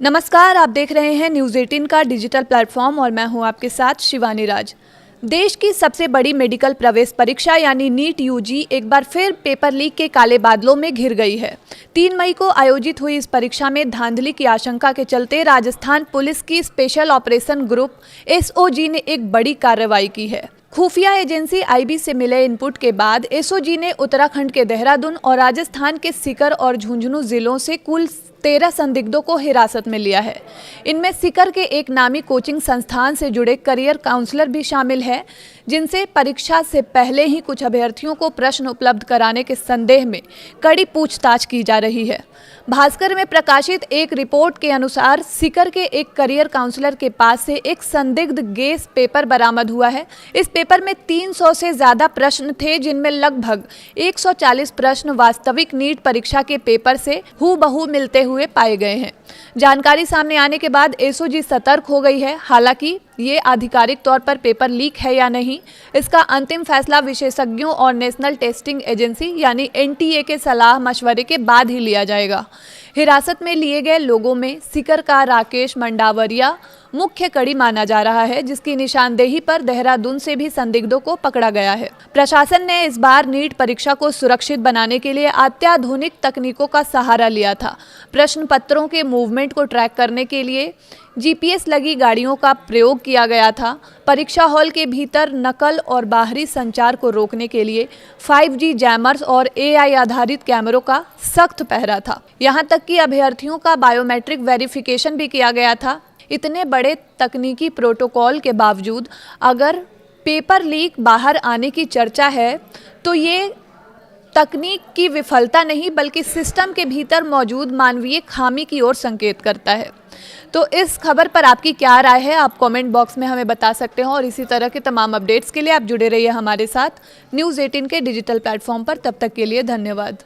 नमस्कार, आप देख रहे हैं न्यूज़ 18 का डिजिटल प्लेटफॉर्म और मैं हूं आपके साथ शिवानी राज। देश की सबसे बड़ी मेडिकल प्रवेश परीक्षा यानी नीट यूजी एक बार फिर पेपर लीक के काले बादलों में घिर गई है। 3 मई को आयोजित हुई इस परीक्षा में धांधली की आशंका के चलते राजस्थान पुलिस की स्पेशल ऑपरेशन ग्रुप एसओजी ने एक बड़ी कार्रवाई की है। खुफिया एजेंसी आईबी से मिले इनपुट के बाद एसओजी ने उत्तराखंड के देहरादून और राजस्थान के सीकर और झुंझुनू जिलों से कुल 13 संदिग्धों को हिरासत में लिया है। इनमें सीकर के एक नामी कोचिंग संस्थान से जुड़े करियर काउंसलर भी शामिल है, जिनसे परीक्षा से पहले ही कुछ अभ्यर्थियों को प्रश्न उपलब्ध कराने के संदेह में कड़ी पूछताछ की जा रही है। भास्कर में प्रकाशित एक रिपोर्ट के अनुसार सीकर के एक करियर काउंसलर के पास से एक संदिग्ध गेस पेपर बरामद हुआ है। इस पेपर में 300 से ज्यादा प्रश्न थे, जिनमें लगभग 140 प्रश्न वास्तविक नीट परीक्षा के पेपर से हूबहू मिलते हुए पाए गए हैं। जानकारी सामने आने के बाद एसओजी सतर्क हो गई है। हालांकि ये आधिकारिक तौर पर पेपर लीक है या नहीं, इसका अंतिम फैसला विशेषज्ञों और नेशनल टेस्टिंग एजेंसी यानी एनटीए के सलाह मशवरे के बाद ही लिया जाएगा। हिरासत में लिए गए लोगों में सीकर का राकेश मंडावरिया मुख्य कड़ी माना जा रहा है, जिसकी निशानदेही पर देहरादून से भी संदिग्धों को पकड़ा गया है। प्रशासन ने इस बार नीट परीक्षा को सुरक्षित बनाने के लिए अत्याधुनिक तकनीकों का सहारा लिया था। प्रश्न पत्रों के मूवमेंट को ट्रैक करने के लिए जीपीएस लगी गाड़ियों का प्रयोग किया गया था। परीक्षा हॉल के भीतर नकल और बाहरी संचार को रोकने के लिए 5G जैमर्स और एआई आधारित कैमरों का सख्त पहरा था। यहां तक कि अभ्यर्थियों का बायोमेट्रिक वेरिफिकेशन भी किया गया था। इतने बड़े तकनीकी प्रोटोकॉल के बावजूद अगर पेपर लीक बाहर आने की चर्चा है, तो ये तकनीक की विफलता नहीं बल्कि सिस्टम के भीतर मौजूद मानवीय खामी की ओर संकेत करता है। तो इस खबर पर आपकी क्या राय है, आप कमेंट बॉक्स में हमें बता सकते हैं। और इसी तरह के तमाम अपडेट्स के लिए आप जुड़े रहिए हमारे साथ न्यूज़ 18 के डिजिटल प्लेटफॉर्म पर। तब तक के लिए धन्यवाद।